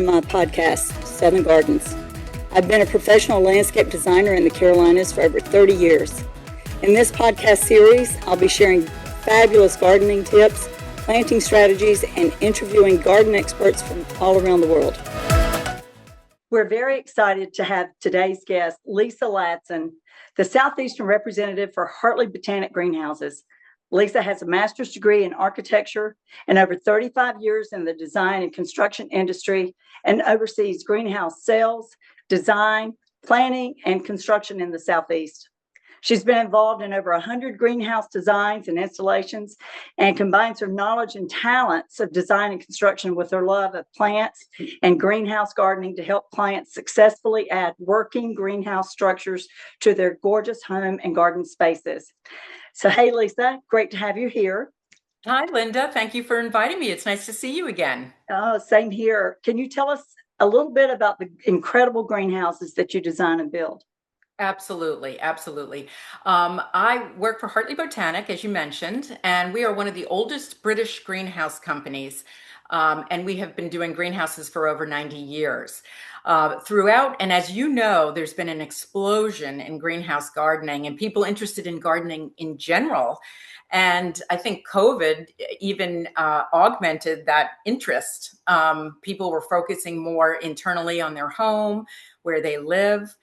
my podcast, Southern Gardens. I've been a professional landscape designer in the Carolinas for over 30 years. In this podcast series, I'll be sharing fabulous gardening tips, planting strategies, and interviewing garden experts from all around the world. We're very excited to have today's guest, Lisa Ladson, the Southeastern representative for Hartley Botanic Greenhouses. Lisa has a master's degree in architecture and over 35 years in the design and construction industry, and oversees greenhouse sales, design, planning, and construction in the Southeast. She's been involved in over 100 greenhouse designs and installations, and combines her knowledge and talents of design and construction with her love of plants and greenhouse gardening to help clients successfully add working greenhouse structures to their gorgeous home and garden spaces. So, hey, Lisa, great to have you here. Hi, Linda. Thank you for inviting me. It's nice to see you again. Oh, same here. Can you tell us a little bit about the incredible greenhouses that you design and build? Absolutely. I work for Hartley Botanic, as you mentioned, and we are one of the oldest British greenhouse companies. And we have been doing greenhouses for over 90 years. Throughout, and as you know, there's been an explosion in greenhouse gardening and people interested in gardening in general. And I think COVID even augmented that interest. People were focusing more internally on their home, where they live.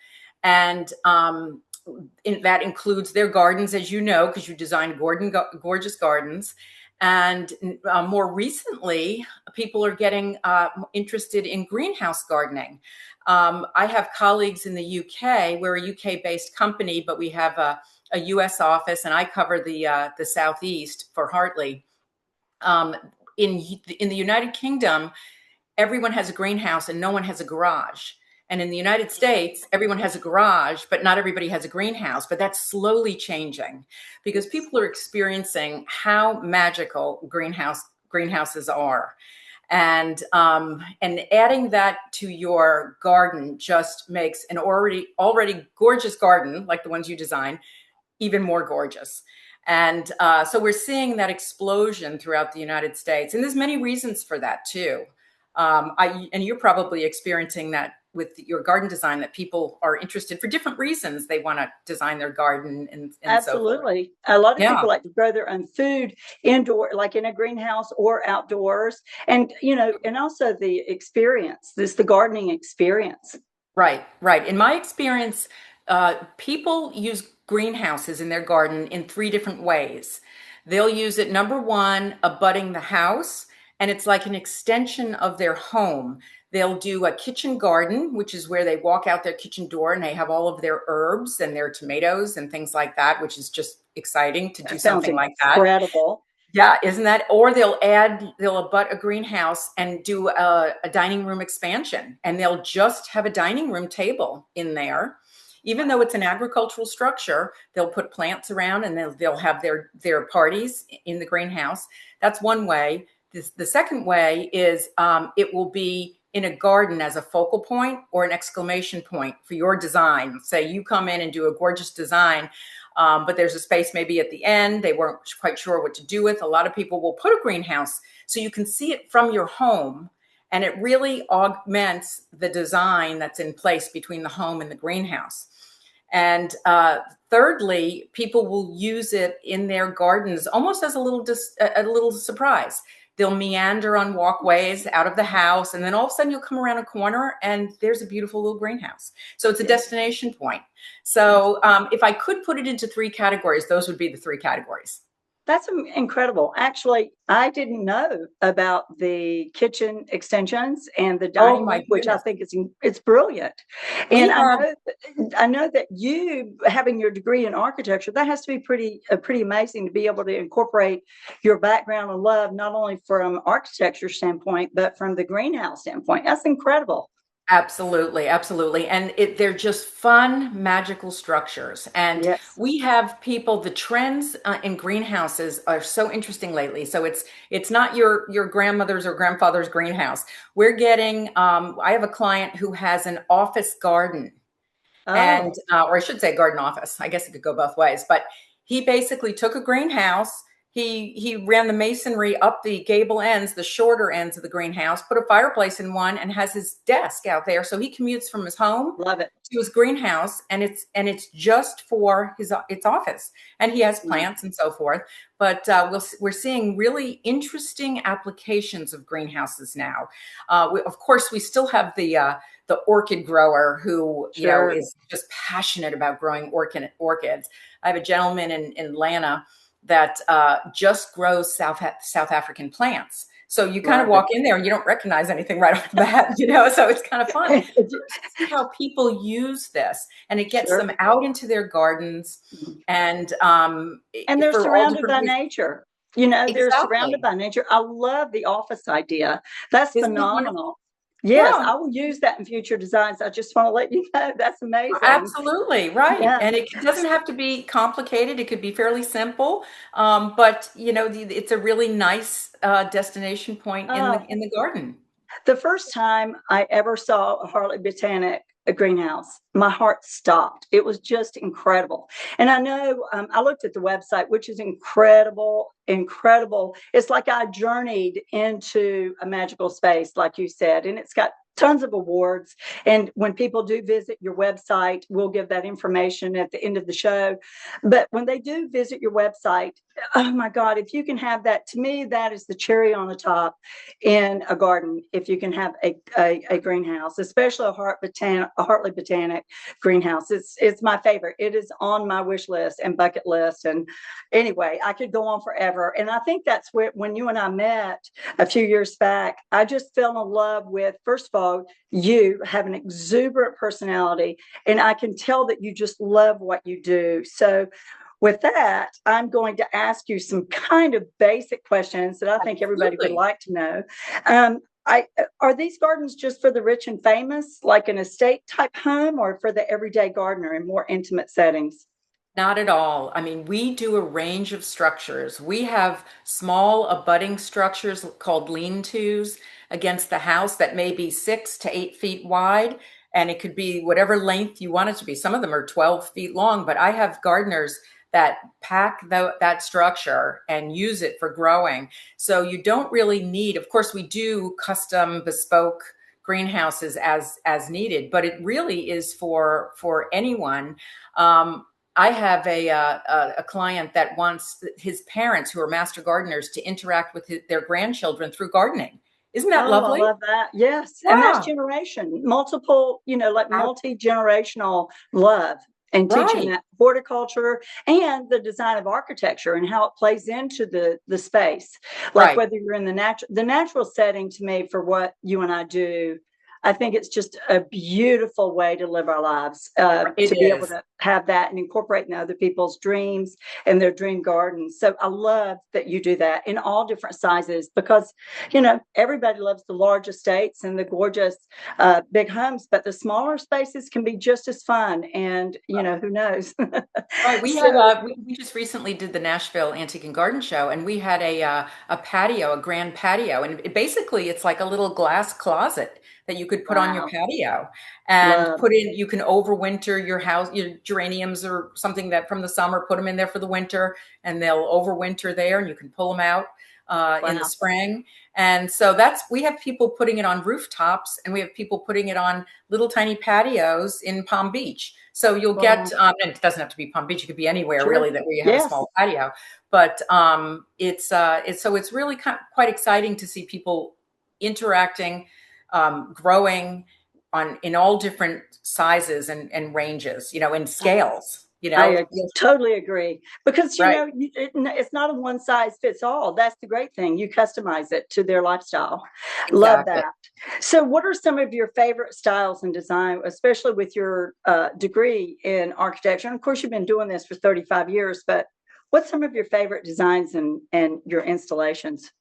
And that includes their gardens, as you know, because you design gorgeous gardens. And more recently, people are getting interested in greenhouse gardening. I have colleagues in the UK. We're a UK-based company, but we have a US office, and I cover the Southeast for Hartley. In the United Kingdom, everyone has a greenhouse and no one has a garage. And in the United States, everyone has a garage, but not everybody has a greenhouse. But that's slowly changing because people are experiencing how magical greenhouses are. And adding that to your garden just makes an already gorgeous garden, like the ones you design, even more gorgeous. And so we're seeing that explosion throughout the United States. And there's many reasons for that, too. And you're probably experiencing that with your garden design, that people are interested for different reasons. They want to design their garden and Absolutely. So forth. A lot of people like to grow their own food indoor, like in a greenhouse or outdoors. And, and also the experience, the gardening experience. Right. In my experience, people use greenhouses in their garden in three different ways. They'll use it, number one, abutting the house, and it's like an extension of their home. They'll do a kitchen garden, which is where they walk out their kitchen door and they have all of their herbs and their tomatoes and things like that, which is just exciting to do something like that. Incredible. Yeah, isn't that? Or they'll abut a greenhouse and do a dining room expansion, and they'll just have a dining room table in there. Even though it's an agricultural structure, they'll put plants around and they'll have their parties in the greenhouse. That's one way. The second way is it will be in a garden as a focal point or an exclamation point for your design. Say you come in and do a gorgeous design, but there's a space maybe at the end they weren't quite sure what to do with. A lot of people will put a greenhouse so you can see it from your home, and it really augments the design that's in place between the home and the greenhouse. And thirdly, people will use it in their gardens almost as a little surprise. They'll meander on walkways out of the house, and then all of a sudden you'll come around a corner and there's a beautiful little greenhouse. So it's a destination point. So if I could put it into three categories, those would be the three categories. That's incredible. Actually, I didn't know about the kitchen extensions and the dining room, which I think it's brilliant. And I know that you, having your degree in architecture, that has to be pretty amazing to be able to incorporate your background and love, not only from architecture standpoint, but from the greenhouse standpoint. That's incredible. Absolutely. And they're just fun, magical structures. And we have people, the trends in greenhouses are so interesting lately. So it's not your grandmother's or grandfather's greenhouse. We're getting, I have a client who has an office garden. And, or I should say garden office. I guess it could go both ways, but he basically took a greenhouse He ran the masonry up the gable ends, the shorter ends of the greenhouse, put a fireplace in one, and has his desk out there. So he commutes from his home Love it. to his greenhouse, and it's just for his its office. And he has Wow. plants and so forth. But we're seeing really interesting applications of greenhouses now. Of course, we still have the orchid grower who Sure. is just passionate about growing orchids. I have a gentleman in Atlanta that just grows South African plants. So you kind of Love it. walk in there and you don't recognize anything right off the bat, so it's kind of fun just to see how people use this, and it gets Sure. them out into their gardens and And they're for all surrounded different by reasons. nature. You know, they're surrounded Exactly. by nature. I love the office idea. That's Isn't it phenomenal. beautiful? Yes, Yeah. I will use that in future designs. I just want to let you know that's amazing. Absolutely, right. Yeah. And it doesn't have to be complicated. It could be fairly simple. But it's a really nice destination point in Uh, the garden. the first time I ever saw a Hartley Botanic greenhouse, my heart stopped. It was just incredible. And I know I looked at the website, which is incredible, incredible. It's like I journeyed into a magical space, like you said, and it's got tons of awards. And when people do visit your website, we'll give that information at the end of the show. But when they do visit your website, oh my God, if you can have that, to me, that is the cherry on the top in a garden. If you can have a greenhouse, especially a Hartley Botanic greenhouse, it's my favorite. It is on my wish list and bucket list. And anyway, I could go on forever. And I think that's where, when you and I met a few years back, I just fell in love with, first of all, you have an exuberant personality, and I can tell that you just love what you do. So with that, I'm going to ask you some kind of basic questions that I think everybody would Absolutely. like to know. Um, are these gardens just for the rich and famous, like an estate type home, or for the everyday gardener in more intimate settings? Not at all. I mean, we do a range of structures. We have small abutting structures called lean-tos against the house that may be 6 to 8 feet wide, and it could be whatever length you want it to be. Some of them are 12 feet long, but I have gardeners that pack that structure and use it for growing. So you don't really need, of course, we do custom bespoke greenhouses as needed, but it really is for anyone. Um, I have a client that wants his parents, who are master gardeners, to interact with their grandchildren through gardening. Isn't that Oh, I lovely? love that. Yes. And that's Yeah, generation, multiple, like ab- multi-generational love, and teaching right, that horticulture and the design of architecture and how it plays into the space. Like right. whether you're in the natural setting, to me, for what you and I do, I think it's just a beautiful way to live our lives, It to be able is. to have that and incorporate in other people's dreams and their dream gardens. So I love that you do that in all different sizes, because everybody loves the large estates and the gorgeous big homes, but the smaller spaces can be just as fun. And who knows? Right. We had So, we just recently did the Nashville Antique and Garden Show, and we had a patio, a grand patio, and basically it's like a little glass closet that you could put on your wow, patio and love, put in. You can overwinter your house, your geraniums or something that from the summer, put them in there for the winter, and they'll overwinter there, and you can pull them out in the wow. spring. And so we have people putting it on rooftops, and we have people putting it on little tiny patios in Palm Beach. So you'll get, Well, and it doesn't have to be Palm Beach; it could be anywhere sure. really that where you have a Yes. small patio. But it's really quite exciting to see people interacting, growing in all different sizes and ranges, in scales. I totally agree, because Right? it's not a one size fits all. That's the great thing. You customize it to their lifestyle. Love Exactly. that. So, what are some of your favorite styles in design, especially with your degree in architecture? And of course, you've been doing this for 35 years, but what's some of your favorite designs and your installations?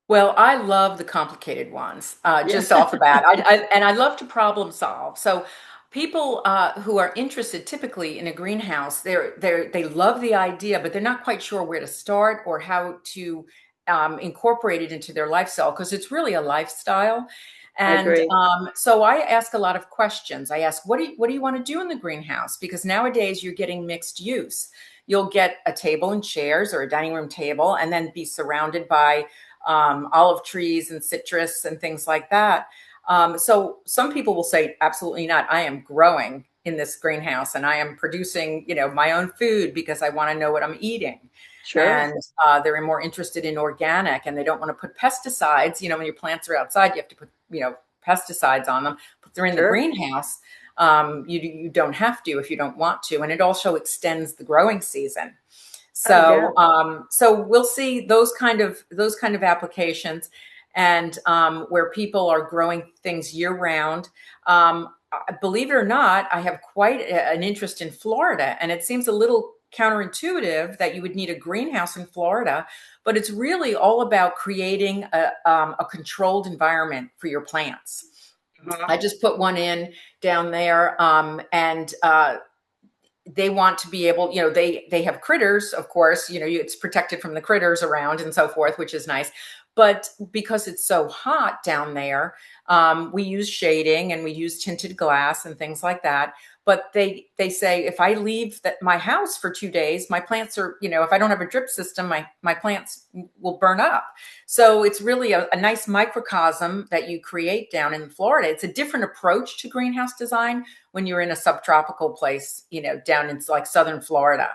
Well, I love the complicated ones, Yeah, just off the bat. And I love to problem solve. So people who are interested typically in a greenhouse, they love the idea, but they're not quite sure where to start or how to incorporate it into their lifestyle, because it's really a lifestyle. I And agree. so I ask a lot of questions. I ask, what do you want to do in the greenhouse? Because nowadays you're getting mixed use. you'll get a table and chairs or a dining room table, and then be surrounded by olive trees and citrus and things like that. So some people will say, absolutely not. I am growing in this greenhouse and I am producing, my own food because I want to know what I'm eating. Sure. And they're more interested in organic, and they don't want to put pesticides. When your plants are outside, you have to put, pesticides on them. But they're in the Sure. greenhouse. You don't have to if you don't want to. And it also extends the growing season. Oh, yeah. So we'll see those kind of applications, and where people are growing things year round. Believe it or not, I have quite an interest in Florida, and it seems a little counterintuitive that you would need a greenhouse in Florida, but it's really all about creating a controlled environment for your plants. Uh-huh. I just put one in down there, and they want to be able, they have critters, of course, it's protected from the critters around and so forth, which is nice. But because it's so hot down there, we use shading and we use tinted glass and things like that. But they say if I leave my house for 2 days, my plants are, if I don't have a drip system, my plants will burn up. So it's really a nice microcosm that you create down in Florida. It's a different approach to greenhouse design when you're in a subtropical place, down in like southern Florida,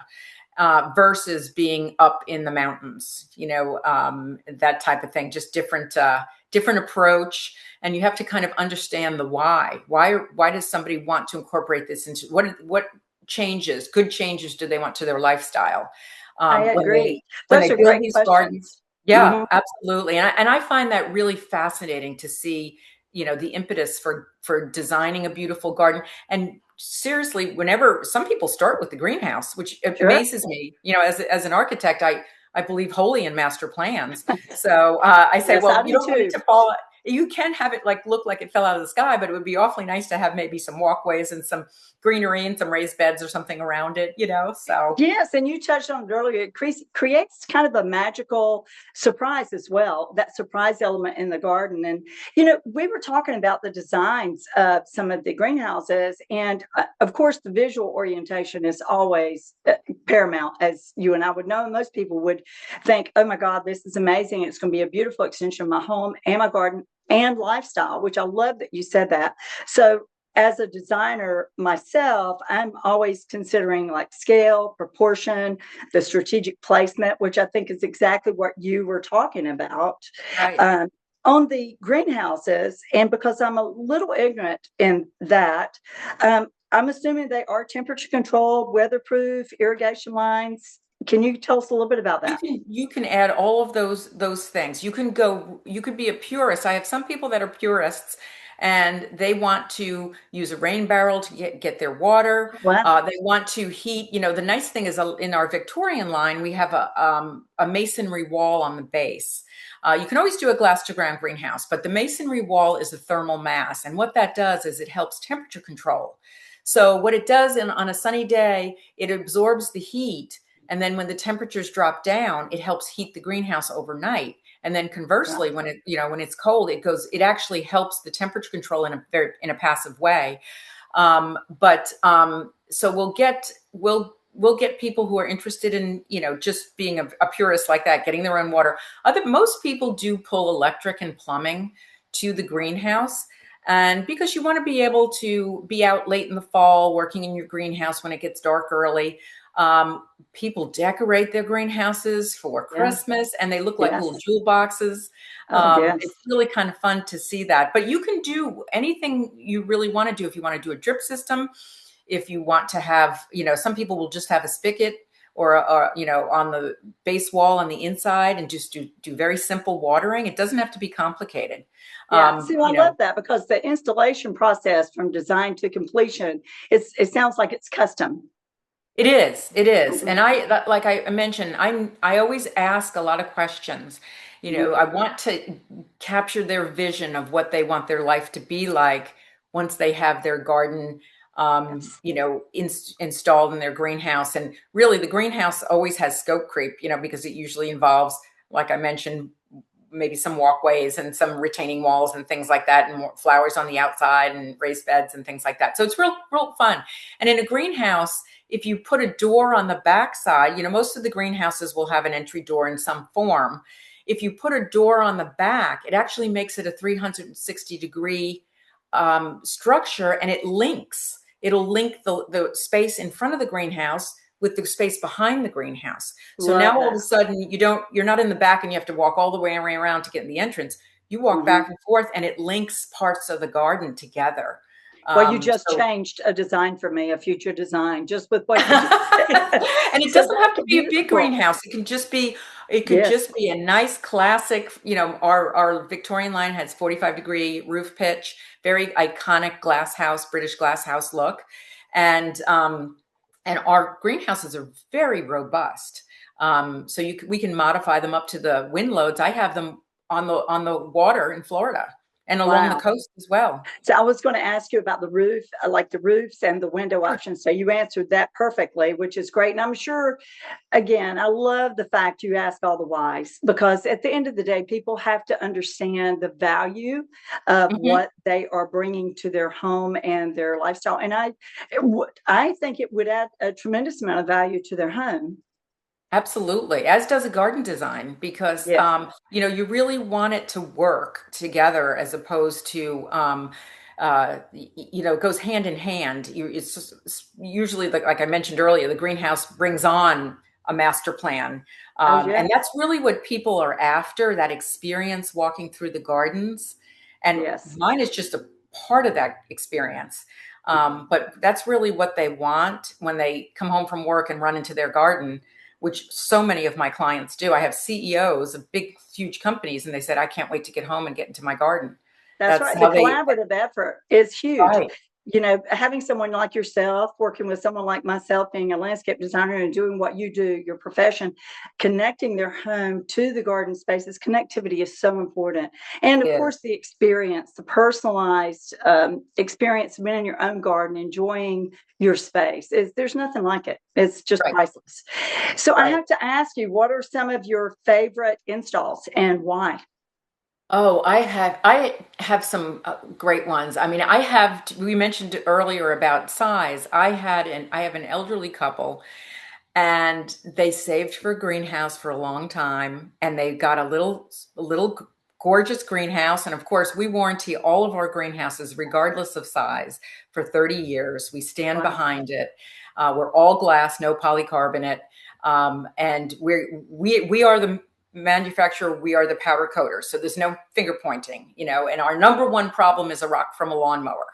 versus being up in the mountains, that type of thing. Just different approach, and you have to kind of understand the why. Why does somebody want to incorporate this into what changes, good changes, do they want to their lifestyle I when they agree. when Those they are build great these questions. gardens? Yeah, Hmm. absolutely. And I find that really fascinating to see, the impetus for designing a beautiful garden. And seriously, whenever some people start with the greenhouse, which Sure. amazes me, as an architect, I believe wholly in master plans. So I say, Yes, I well, you do don't want it too. to fall. You can have it like look like it fell out of the sky, but it would be awfully nice to have maybe some walkways and some greenery and some raised beds or something around it, so. Yes, and you touched on it earlier. It creates kind of a magical surprise as well, that surprise element in the garden. And, we were talking about the designs of some of the greenhouses. And of course, the visual orientation is always paramount, as you and I would know. Most people would think, oh my God, this is amazing. It's going to be a beautiful extension of my home and my garden and lifestyle, which I love that you said that. So, as a designer myself, I'm always considering like scale, proportion, the strategic placement, which I think is exactly what you were talking about. Right. Um, on the greenhouses, and because I'm a little ignorant in that, I'm assuming they are temperature controlled, weatherproof, irrigation lines. Can you tell us a little bit about You that? can you can add all of those things. You could be a purist. I have some people that are purists, and they want to use a rain barrel to get their water. Wow. They want to heat. The nice thing is, in our Victorian line, we have a masonry wall on the base. You can always do a glass to ground greenhouse, but the masonry wall is a thermal mass, and what that does is it helps temperature control. So what it does on a sunny day, it absorbs the heat, and then when the temperatures drop down, it helps heat the greenhouse overnight. And then conversely, when it's cold, it actually helps the temperature control in a passive way. But so we'll get people who are interested in, just being a purist like that, getting their own water. Most people do pull electric and plumbing to the greenhouse. And because you want to be able to be out late in the fall, working in your greenhouse when it gets dark early. People decorate their greenhouses for Yeah. Christmas, and they look like little Yes. jewel boxes. Oh, yes. It's really kind of fun to see that. But you can do anything you really want to do. If you want to do a drip system, if you want to have, some people will just have a spigot or on the base wall on the inside and just do very simple watering. It doesn't have to be complicated. Yeah, Um, see, I you know, love that because the installation process from design to completion, it sounds like it's custom. It is. It is. Mhm. And like I mentioned, I always ask a lot of questions. Mhm. I want to capture their vision of what they want their life to be like once they have their garden, Yes. installed in their greenhouse. And really, the greenhouse always has scope creep, because it usually involves, like I mentioned, maybe some walkways and some retaining walls and things like that, and more flowers on the outside and raised beds and things like that. So it's real fun. And in a greenhouse, if you put a door on the back side, most of the greenhouses will have an entry door in some form. If you put a door on the back, it actually makes it a 360-degree structure, and it'll link the space in front of the greenhouse with the space behind the greenhouse. So Love now all of a that. sudden you're not in the back and you have to walk all the way around to get in the entrance. You walk Hmm. back and forth, and it links parts of the garden together. Well, you just So changed a design for me, a future design, just with what you just said. and it So doesn't have that's to be a big beautiful. greenhouse. It could Yes. just be a nice classic, our Victorian line has 45-degree roof pitch, very iconic glass house, British glass house look. And our greenhouses are very robust. So we can modify them up to the wind loads. I have them on the water in Florida and along the Wow. coast as well. So I was going to ask you about the roof, like the roofs and the window options. So you answered that perfectly, which is great. And I'm sure, again, I love the fact you ask all the whys, because at the end of the day, people have to understand the value of Mhm. what they are bringing to their home and their lifestyle. And I think it would add a tremendous amount of value to their home. Absolutely, as does a garden design, because Yes. you really want it to work together as opposed to it goes hand in hand. It's usually like I mentioned earlier, the greenhouse brings on a master plan, Oh, yeah. and that's really what people are after, that experience walking through the gardens. And Yes. mine is just a part of that experience. But that's really what they want when they come home from work and run into their garden, which so many of my clients do. I have CEOs of big, huge companies, and they said, I can't wait to get home and get into my garden. That's That's right. The how they, collaborative effort is huge. right. Having someone like yourself, working with someone like myself, being a landscape designer and doing what you do, your profession, connecting their home to the garden spaces, connectivity is so important. And of Is course, the experience, the personalized experience of being in your own garden, enjoying your space, there's nothing like it. It's just right, priceless. So I right. have to ask you, what are some of your favorite installs and why? Oh, I have some great ones. I mean, we mentioned earlier about size. I have an elderly couple, and they saved for a greenhouse for a long time, and they got a little gorgeous greenhouse. And of course, we warranty all of our greenhouses regardless of size for 30 years. We stand Wow. behind it. We're all glass, no polycarbonate. And we are the manufacturer, we are the powder coaters, so there's no finger pointing, and our number one problem is a rock from a lawnmower.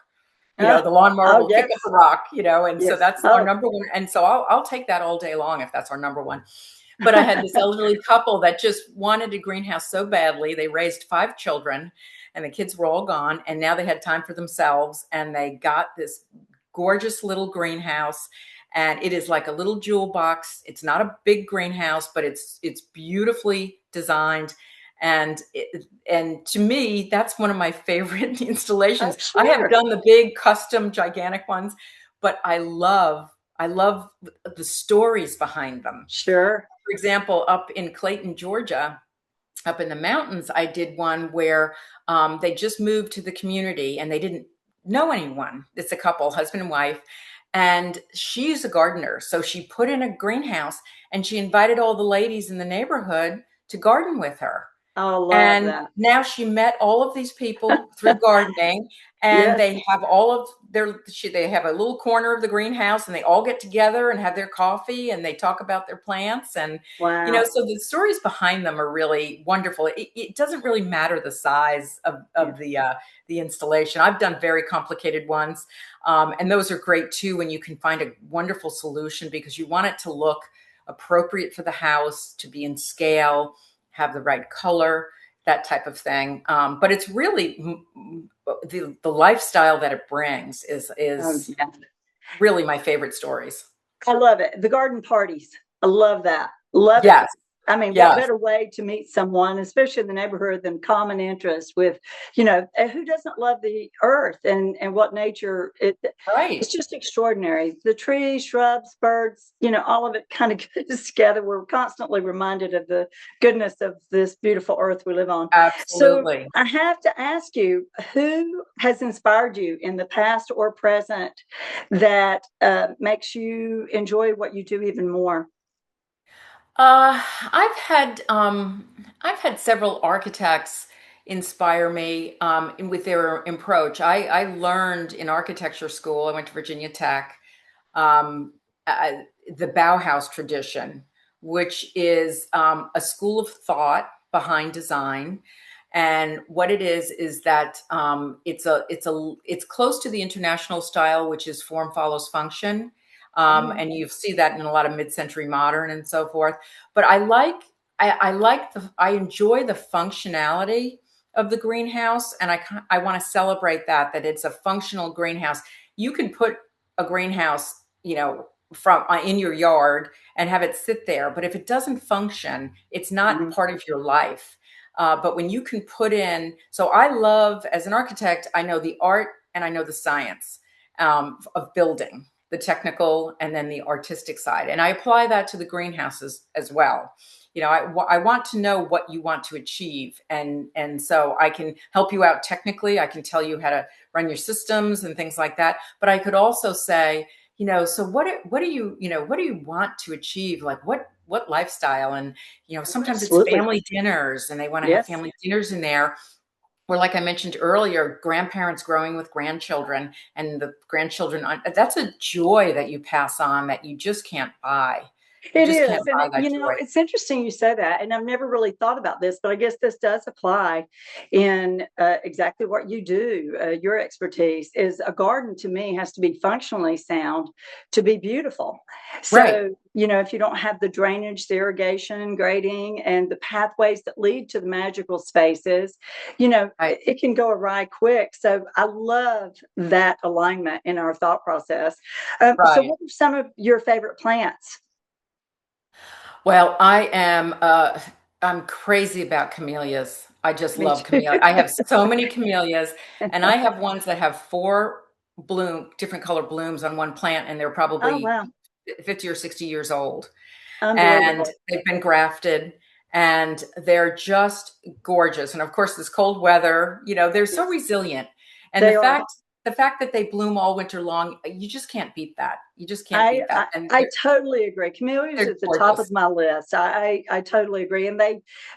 Uh, The lawnmower oh, will pick yes. up a rock, and so Yes. that's our Oh, number one. And so I'll take that all day long if that's our number one. But I had this elderly couple that just wanted a greenhouse so badly. They raised 5 children, and the kids were all gone. And now they had time for themselves, and they got this gorgeous little greenhouse. And it is like a little jewel box. It's not a big greenhouse, but it's beautifully designed. And to me, that's one of my favorite oh, installations. I have sure. done the big custom gigantic ones, but I love the stories behind them. Sure. For example, up in Clayton, Georgia, up in the mountains, I did one where they just moved to the community and they didn't know anyone. It's a couple, husband and wife, and she's a gardener. So she put in a greenhouse and she invited all the ladies in the neighborhood to garden with her. I love And that. now she met all of these people through gardening, and Yes. they have they have a little corner of the greenhouse, and they all get together and have their coffee and they talk about their plants. And, Wow. so the stories behind them are really wonderful. It doesn't really matter the size of, Yeah. the installation. I've done very complicated ones. And those are great too, when you can find a wonderful solution, because you want it to look appropriate for the house, to be in scale, have the right color, that type of thing. But it's really the lifestyle that it brings Oh, is yeah. really my favorite stories. I love it. The garden parties. I love that. Love it. Yes. I mean, what Yes, better way to meet someone, especially in the neighborhood, than common interest with, who doesn't love the earth and what nature it's right. just extraordinary. The trees, shrubs, birds, all of it kind of goes together. We're constantly reminded of the goodness of this beautiful earth we live on. So Absolutely. I have to ask you, who has inspired you in the past or present that makes you enjoy what you do even more? Uh, I've had um, I've had several architects inspire me with their approach. I learned in architecture school. I went to Virginia Tech, um, uh, the Bauhaus tradition, which is a school of thought behind design. And what it is that it's close to the international style, which is form follows function, Mm, and you see that in a lot of mid-century modern and so forth. But I enjoy the functionality of the greenhouse, and I want to celebrate that it's a functional greenhouse. You can put a greenhouse, from in your yard and have it sit there. But if it doesn't function, it's not mm, part of your life. But when you can put in, so I love, as an architect, I know the art and I know the science of building, the technical and then the artistic side. And I apply that to the greenhouses as well. I want to know what you want to achieve. And so I can help you out technically. I can tell you how to run your systems and things like that. But I could also say, so what do you want to achieve? Like what lifestyle? And sometimes it's absolutely. family dinners and they want to have Yes. family dinners in there. Or like I mentioned earlier, grandparents growing with grandchildren and the grandchildren, that's a joy that you pass on that you just can't buy. You It just can't is. And, buy that joy. it's interesting you say that. And I've never really thought about this, but I guess this does apply in exactly what you do. Your expertise is a garden to me has to be functionally sound to be beautiful. Right. So, if you don't have the drainage, the irrigation, grading, and the pathways that lead to the magical spaces, Right. it can go awry quick. So I love that alignment in our thought process. So, Right. what are some of your favorite plants? Well, I'm crazy about camellias. I just Me love too. camellia. I have so many camellias, and I have ones that have four different color blooms on one plant, and they're Oh, probably wow. 50 or 60 years old. And Unbelievable. they've been grafted, and they're just gorgeous. And of course, this cold weather, they're so Yes, resilient. And the they are. fact the fact that they bloom all winter long, you just can't beat that. You just can't I, beat that. I And I totally agree. Camellias they're at the top of gorgeous. my list. I totally agree. And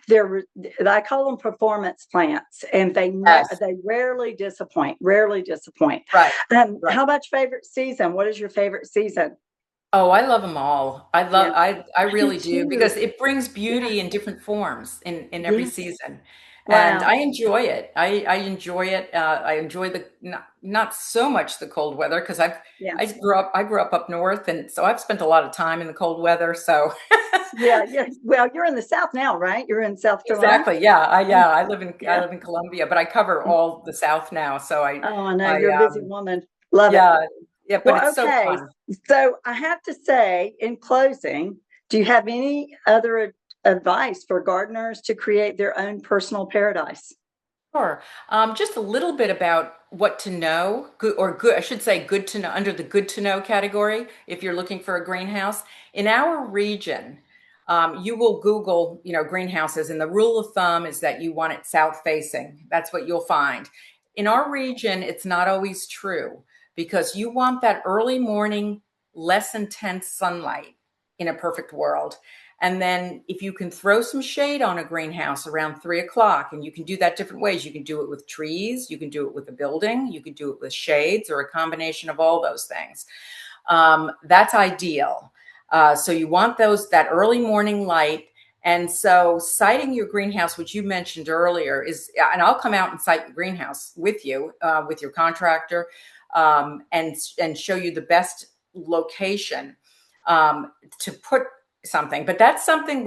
they're I call them performance plants, and Yes. they rarely disappoint. Rarely disappoint. Right. Right. How about favorite season? What is your favorite season? Oh, I love them all. Yeah, I I do really do because too. it brings Yeah. beauty in different forms in every Yes. season. And Wow. I enjoy it. I enjoy it. I enjoy the not so much the cold weather because Yeah. I grew up north, and so I've spent a lot of time in the cold weather. So Yeah. Yeah. Well, you're in the South now, right? You're in South Carolina. exactly, yeah, I Yeah. live in Columbia, but I cover all the South now. So Oh, I know. I You're a busy woman. Love it. yeah, yeah, but Well, it's so okay. fun. So I have to say, in closing, do you have any other advice for gardeners to create their own personal paradise? Sure. Just a little bit about what to know, good, I should say good to know, under the good to know category, if you're looking for a greenhouse. In our region, you will Google, greenhouses, and the rule of thumb is that you want it south facing. That's what you'll find. In our region, it's not always true because you want that early morning, less intense sunlight in a perfect world. And then if you can throw some shade on a greenhouse around 3 o'clock, and you can do that different ways. You can do it with trees, you can do it with a building, you can do it with shades, or a combination of all those things. That's ideal. So you want that early morning light. And so siting your greenhouse, which you mentioned earlier, and I'll come out and site your greenhouse with you, with your contractor, and show you the best location to put something. But that's something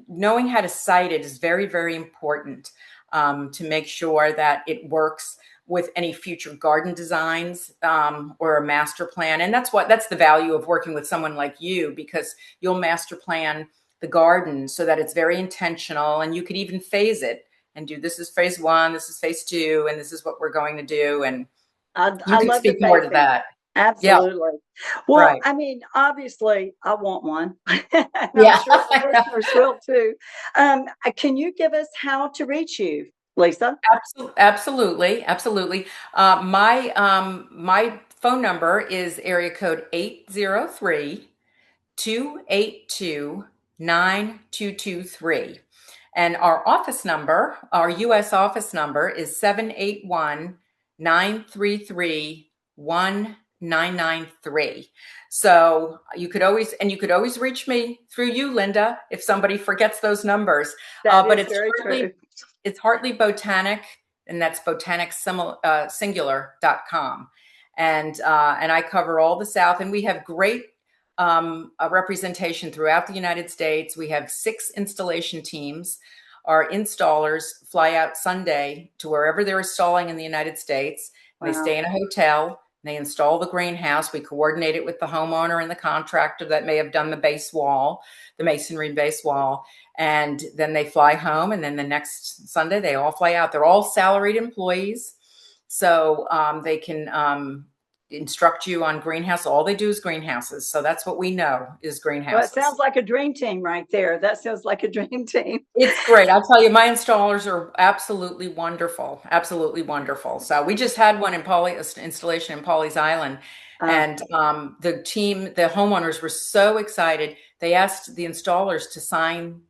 knowing how to site it is very, very important, to make sure that it works with any future garden designs, or a master plan. And that's the value of working with someone like you, because you'll master plan the garden so that it's very intentional, and you could even phase it and do, this is phase one, this is phase two, and this is what we're going to do. And you I can love the speak more to phasing. that. Yeah, Absolutely. Well, right. I mean, obviously, I want one, and I'm Yeah. sure the listeners will too. Can you give us how to reach you, Lisa? Absolutely, absolutely. My phone number is area code 803-282-9223. And our office number, our US office number is 781-933-1993. So you could always reach me through you, Linda, if somebody forgets those numbers. That But is very true. it's Hartley Botanic, and that's singular.com. And I cover all the South, and we have great a representation throughout the United States. We have 6 installation teams. Our installers fly out Sunday to wherever they're installing in the United States. And they Wow. stay in a hotel. They install the greenhouse. We coordinate it with the homeowner and the contractor that may have done the base wall, the masonry base wall. And then they fly home. And then the next Sunday, they all fly out. They're all salaried employees. So they can instruct you on greenhouse. All they do is greenhouses. So that's what we know is Well, it greenhouses. sounds like a dream team right there. That sounds like a dream team. It's great. I'll tell you, my installers are absolutely wonderful. Absolutely wonderful. So we just had one in installation in Pawleys Island. And the team, the homeowners were so excited. They asked the installers to sign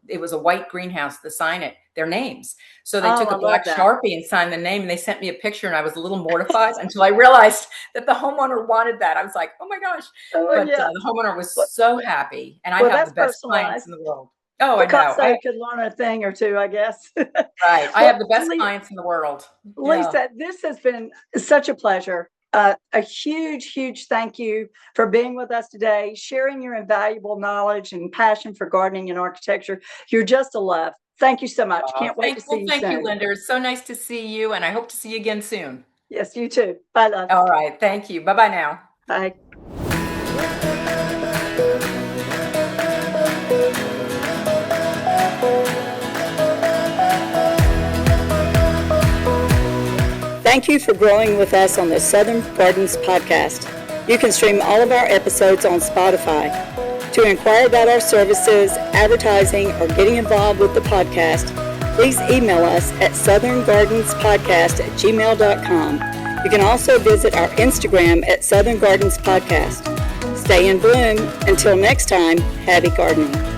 it was a white greenhouse, to sign their names. So they took I a black love that. Sharpie and signed the name, and they sent me a picture, and I was a little mortified until I realized that the homeowner wanted that. I was like, oh my gosh. Oh, But yeah. the homeowner was Well, so happy, and I well, have that's the best clients personalized in the world. Oh, I because know. they could learn a thing or two, I guess. Right. I Well, have the best clients in the world. Yeah. Lisa, this has been such a pleasure. A huge, huge thank you for being with us today, sharing your invaluable knowledge and passion for gardening and architecture. You're just a love. Thank you so much. Can't wait to see you Thank you, soon. Linda. It's so nice to see you, and I hope to see you again soon. Yes, you too. Bye, love. All right. Thank you. Bye-bye now. Bye. Thank you for growing with us on the Southern Gardens podcast. You can stream all of our episodes on Spotify. To inquire about our services, advertising, or getting involved with the podcast, please email us at southerngardenspodcast@gmail.com. You can also visit our Instagram at Southern Gardens Podcast. Stay in bloom. Until next time, happy gardening.